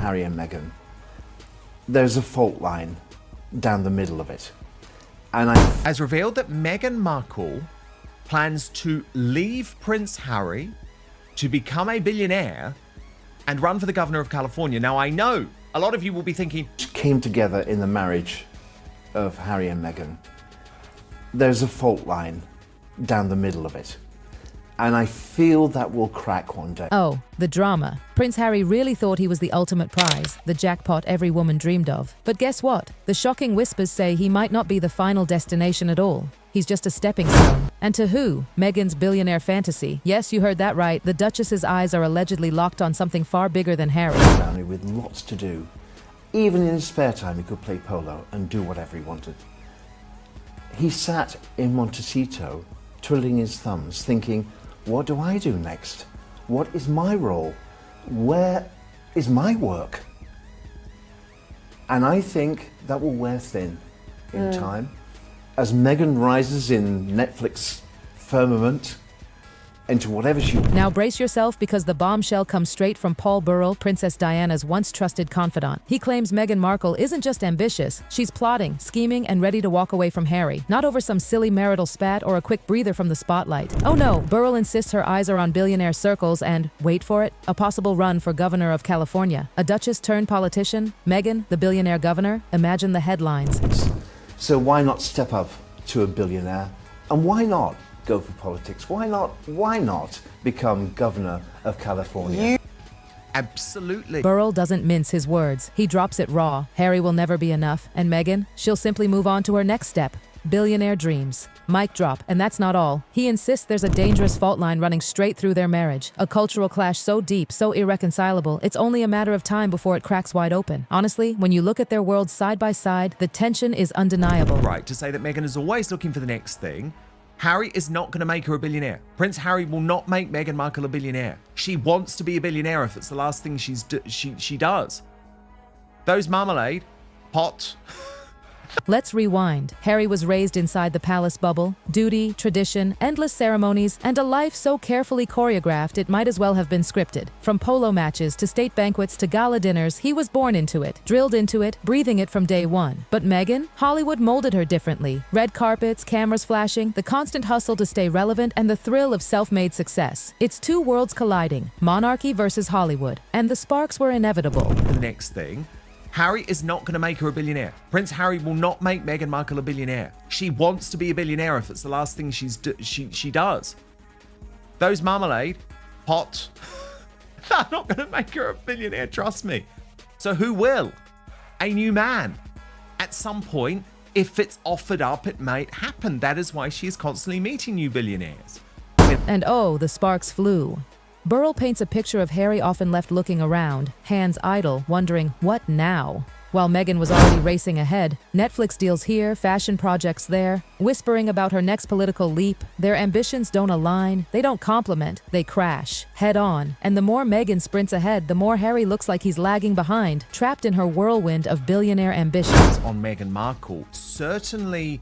Harry and Meghan, there's a fault line down the middle of it. And has revealed that Meghan Markle plans to leave Prince Harry to become a billionaire and run for the governor of California. Now, I know a lot of you will be thinking, came together in the marriage of Harry and Meghan. There's a fault line down the middle of it. And I feel that will crack one day. Oh, the drama. Prince Harry really thought he was the ultimate prize, the jackpot every woman dreamed of. But guess what? The shocking whispers say he might not be the final destination at all. He's just a stepping stone. And to who? Meghan's billionaire fantasy. Yes, you heard that right. The Duchess's eyes are allegedly locked on something far bigger than Harry. Family with lots to do. Even in his spare time, he could play polo and do whatever he wanted. He sat in Montecito, twiddling his thumbs, thinking, what do I do next? What is my role? Where is my work? And I think that will wear thin in time. As Meghan rises in Netflix firmament into whatever she... Now brace yourself, because the bombshell comes straight from Paul Burrell, Princess Diana's once trusted confidant. He claims Meghan Markle isn't just ambitious, she's plotting, scheming, and ready to walk away from Harry. Not over some silly marital spat or a quick breather from the spotlight. Oh no, Burrell insists her eyes are on billionaire circles and, wait for it, a possible run for governor of California. A duchess turned politician, Meghan, the billionaire governor. Imagine the headlines. So why not step up to a billionaire? And why not go for politics? Why not become governor of California? Absolutely. Burrell doesn't mince his words. He drops it raw. Harry will never be enough. And Meghan, she'll simply move on to her next step. Billionaire dreams. Mic drop. And that's not all. He insists there's a dangerous fault line running straight through their marriage. A cultural clash so deep, so irreconcilable, it's only a matter of time before it cracks wide open. Honestly, when you look at their worlds side by side, the tension is undeniable. Right, to say that Meghan is always looking for the next thing. Harry is not going to make her a billionaire. Prince Harry will not make Meghan Markle a billionaire. She wants to be a billionaire if it's the last thing she does. Those marmalade, hot. Let's rewind. Harry was raised inside the palace bubble. Duty, tradition, endless ceremonies, and a life so carefully choreographed it might as well have been scripted. From polo matches to state banquets to gala dinners, he was born into it, drilled into it, breathing it from day one. But Meghan? Hollywood molded her differently. Red carpets, cameras flashing, the constant hustle to stay relevant, and the thrill of self-made success. It's two worlds colliding, monarchy versus Hollywood, and the sparks were inevitable. The next thing. Harry is not going to make her a billionaire. Prince Harry will not make Meghan Markle a billionaire. She wants to be a billionaire if it's the last thing she does. Those marmalade, hot, they're not going to make her a billionaire, trust me. So who will? A new man. At some point, if it's offered up, it might happen. That is why she is constantly meeting new billionaires. And oh, the sparks flew. Burrell paints a picture of Harry often left looking around, hands idle, wondering, what now? While Meghan was already racing ahead, Netflix deals here, fashion projects there, whispering about her next political leap. Their ambitions don't align, they don't complement, they crash, head on. And the more Meghan sprints ahead, the more Harry looks like he's lagging behind, trapped in her whirlwind of billionaire ambitions. On Meghan Markle, certainly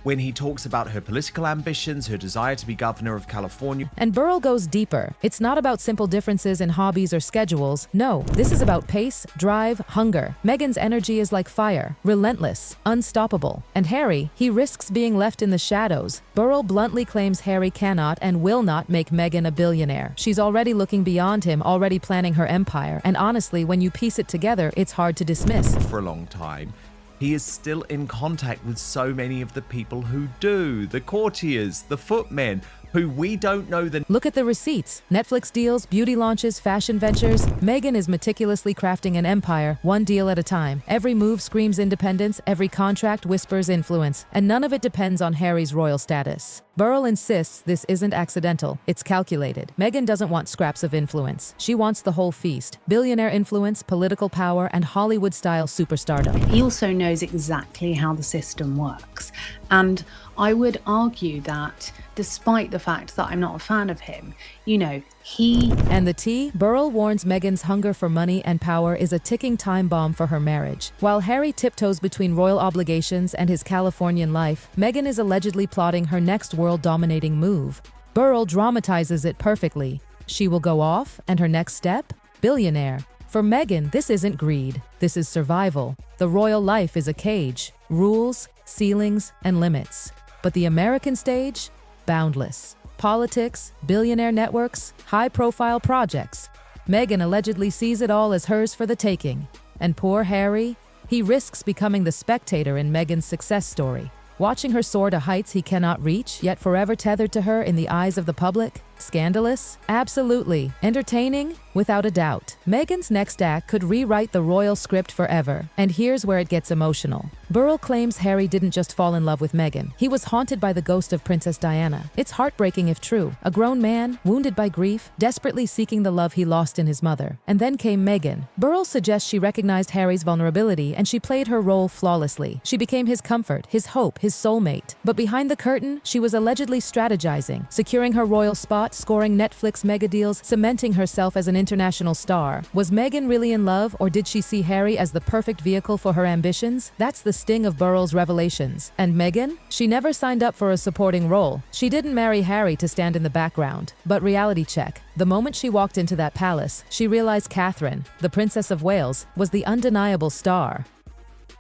when he talks about her political ambitions, her desire to be governor of California. And Burrell goes deeper. It's not about simple differences in hobbies or schedules. No, this is about pace, drive, hunger. Meghan's energy is like fire, relentless, unstoppable. And Harry, he risks being left in the shadows. Burrell bluntly claims Harry cannot and will not make Meghan a billionaire. She's already looking beyond him, already planning her empire. And honestly, when you piece it together, it's hard to dismiss. For a long time, he is still in contact with so many of the people who do, the courtiers, the footmen, who we don't know the... Look at the receipts. Netflix deals, beauty launches, fashion ventures. Meghan is meticulously crafting an empire, one deal at a time. Every move screams independence, every contract whispers influence, and none of it depends on Harry's royal status. Burrell insists this isn't accidental, it's calculated. Meghan doesn't want scraps of influence. She wants the whole feast. Billionaire influence, political power, and Hollywood-style superstardom. He also knows exactly how the system works. And I would argue that despite the fact that I'm not a fan of him, you know, he... And the tea? Burrell warns Meghan's hunger for money and power is a ticking time bomb for her marriage. While Harry tiptoes between royal obligations and his Californian life, Meghan is allegedly plotting her next world-dominating move. Burrell dramatizes it perfectly. She will go off, and her next step? Billionaire. For Meghan, this isn't greed. This is survival. The royal life is a cage. Rules, ceilings, and limits. But the American stage? Boundless. Politics, billionaire networks, high-profile projects. Meghan allegedly sees it all as hers for the taking. And poor Harry? He risks becoming the spectator in Meghan's success story, watching her soar to heights he cannot reach, yet forever tethered to her in the eyes of the public. Scandalous? Absolutely. Entertaining? Without a doubt. Meghan's next act could rewrite the royal script forever. And here's where it gets emotional. Burrell claims Harry didn't just fall in love with Meghan. He was haunted by the ghost of Princess Diana. It's heartbreaking if true. A grown man, wounded by grief, desperately seeking the love he lost in his mother. And then came Meghan. Burrell suggests she recognized Harry's vulnerability and she played her role flawlessly. She became his comfort, his hope, his soulmate. But behind the curtain, she was allegedly strategizing, securing her royal spot, scoring Netflix mega deals, cementing herself as an international star. Was Meghan really in love, or did she see Harry as the perfect vehicle for her ambitions? That's the sting of Burrell's revelations. And Meghan? She never signed up for a supporting role. She didn't marry Harry to stand in the background. But reality check. The moment she walked into that palace, she realized Catherine, the Princess of Wales, was the undeniable star.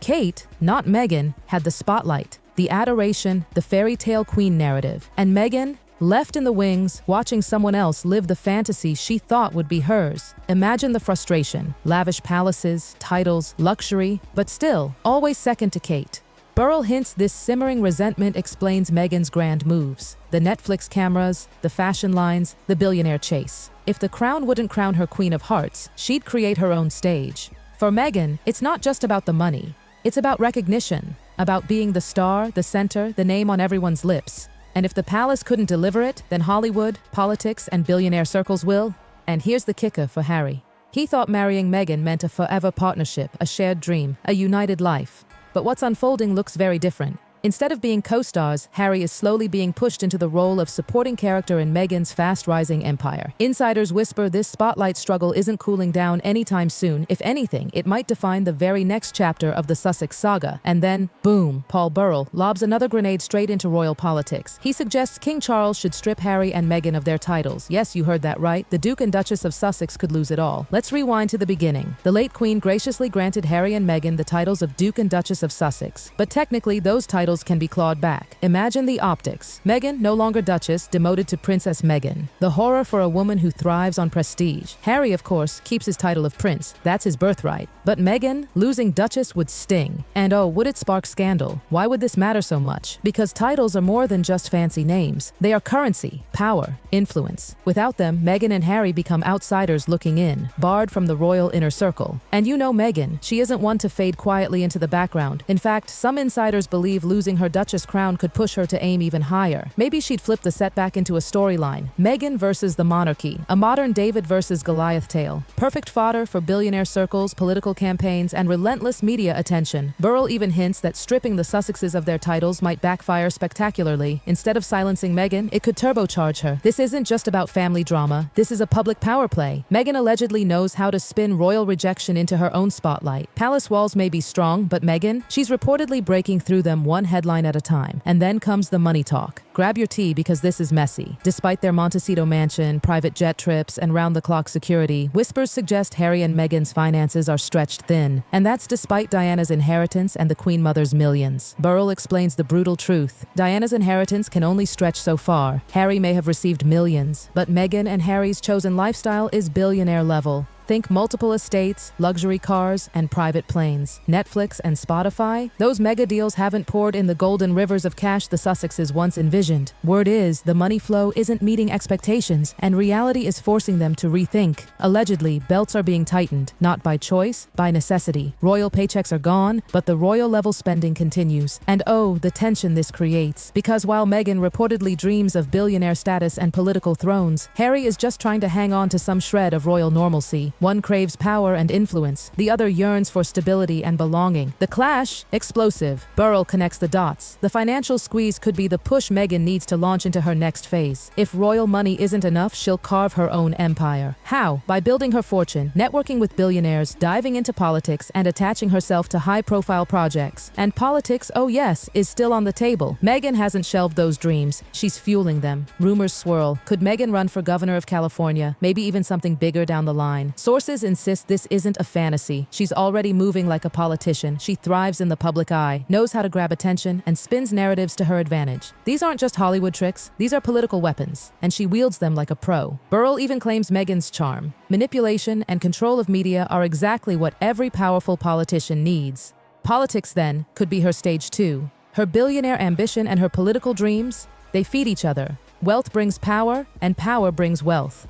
Kate, not Meghan, had the spotlight, the adoration, the fairy tale queen narrative. And Meghan, left in the wings, watching someone else live the fantasy she thought would be hers. Imagine the frustration. Lavish palaces, titles, luxury, but still, always second to Kate. Burrell hints this simmering resentment explains Meghan's grand moves. The Netflix cameras, the fashion lines, the billionaire chase. If the crown wouldn't crown her Queen of Hearts, she'd create her own stage. For Meghan, it's not just about the money. It's about recognition, about being the star, the center, the name on everyone's lips. And if the palace couldn't deliver it, then Hollywood, politics, and billionaire circles will. And here's the kicker for Harry. He thought marrying Meghan meant a forever partnership, a shared dream, a united life. But what's unfolding looks very different. Instead of being co-stars, Harry is slowly being pushed into the role of supporting character in Meghan's fast-rising empire. Insiders whisper this spotlight struggle isn't cooling down anytime soon. If anything, it might define the very next chapter of the Sussex saga. And then, boom, Paul Burrell lobs another grenade straight into royal politics. He suggests King Charles should strip Harry and Meghan of their titles. Yes, you heard that right. The Duke and Duchess of Sussex could lose it all. Let's rewind to the beginning. The late Queen graciously granted Harry and Meghan the titles of Duke and Duchess of Sussex. But technically, those titles can be clawed back. Imagine the optics. Meghan, no longer Duchess, demoted to Princess Meghan. The horror for a woman who thrives on prestige. Harry, of course, keeps his title of Prince. That's his birthright. But Meghan, losing Duchess would sting. And oh, would it spark scandal? Why would this matter so much? Because titles are more than just fancy names. They are currency, power, influence. Without them, Meghan and Harry become outsiders looking in, barred from the royal inner circle. And you know Meghan, she isn't one to fade quietly into the background. In fact, some insiders believe losing her Duchess crown could push her to aim even higher. Maybe she'd flip the setback into a storyline. Meghan versus the monarchy. A modern David versus Goliath tale. Perfect fodder for billionaire circles, political campaigns, and relentless media attention. Burrell even hints that stripping the Sussexes of their titles might backfire spectacularly. Instead of silencing Meghan, it could turbocharge her. This isn't just about family drama. This is a public power play. Meghan allegedly knows how to spin royal rejection into her own spotlight. Palace walls may be strong, but Meghan, she's reportedly breaking through them one headline at a time. And then comes the money talk. Grab your tea because this is messy. Despite their Montecito mansion, private jet trips, and round-the-clock security, whispers suggest Harry and Meghan's finances are stretched thin. And that's despite Diana's inheritance and the Queen Mother's millions. Burrell explains the brutal truth. Diana's inheritance can only stretch so far. Harry may have received millions, but Meghan and Harry's chosen lifestyle is billionaire level. Think multiple estates, luxury cars, and private planes. Netflix and Spotify? Those mega deals haven't poured in the golden rivers of cash the Sussexes once envisioned. Word is, the money flow isn't meeting expectations, and reality is forcing them to rethink. Allegedly, belts are being tightened, not by choice, by necessity. Royal paychecks are gone, but the royal-level spending continues. And oh, the tension this creates. Because while Meghan reportedly dreams of billionaire status and political thrones, Harry is just trying to hang on to some shred of royal normalcy. One craves power and influence. The other yearns for stability and belonging. The clash? Explosive. Burrell connects the dots. The financial squeeze could be the push Meghan needs to launch into her next phase. If royal money isn't enough, she'll carve her own empire. How? By building her fortune, networking with billionaires, diving into politics, and attaching herself to high-profile projects. And politics, oh yes, is still on the table. Meghan hasn't shelved those dreams. She's fueling them. Rumors swirl. Could Meghan run for governor of California? Maybe even something bigger down the line. Sources insist this isn't a fantasy. She's already moving like a politician. She thrives in the public eye, knows how to grab attention, and spins narratives to her advantage. These aren't just Hollywood tricks, these are political weapons, and she wields them like a pro. Burrell even claims Meghan's charm, manipulation, and control of media are exactly what every powerful politician needs. Politics, then, could be her stage 2. Her billionaire ambition and her political dreams, they feed each other. Wealth brings power, and power brings wealth.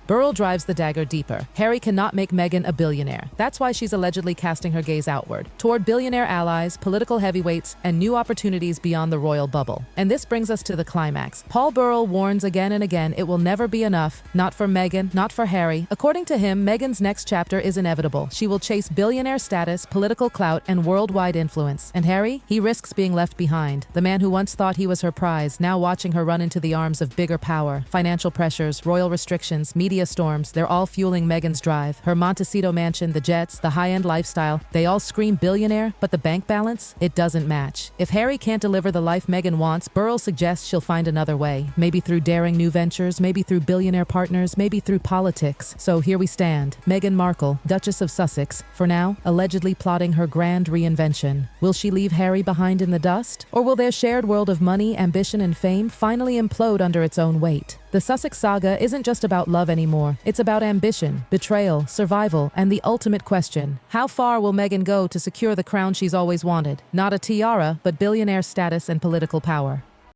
Burrell drives the dagger deeper. Harry cannot make Meghan a billionaire. That's why she's allegedly casting her gaze outward, toward billionaire allies, political heavyweights, and new opportunities beyond the royal bubble. And this brings us to the climax. Paul Burrell warns again and again it will never be enough, not for Meghan, not for Harry. According to him, Meghan's next chapter is inevitable. She will chase billionaire status, political clout, and worldwide influence. And Harry? He risks being left behind. The man who once thought he was her prize, now watching her run into the arms of bigger power, financial pressures, royal restrictions, media storms, they're all fueling Meghan's drive. Her Montecito mansion, the jets, the high-end lifestyle, they all scream billionaire, but the bank balance? It doesn't match. If Harry can't deliver the life Meghan wants, Burrell suggests she'll find another way. Maybe through daring new ventures, maybe through billionaire partners, maybe through politics. So here we stand. Meghan Markle, Duchess of Sussex, for now, allegedly plotting her grand reinvention. Will she leave Harry behind in the dust? Or will their shared world of money, ambition, and fame finally implode under its own weight? The Sussex saga isn't just about love anymore. It's about ambition, betrayal, survival, and the ultimate question. How far will Meghan go to secure the crown she's always wanted? Not a tiara, but billionaire status and political power.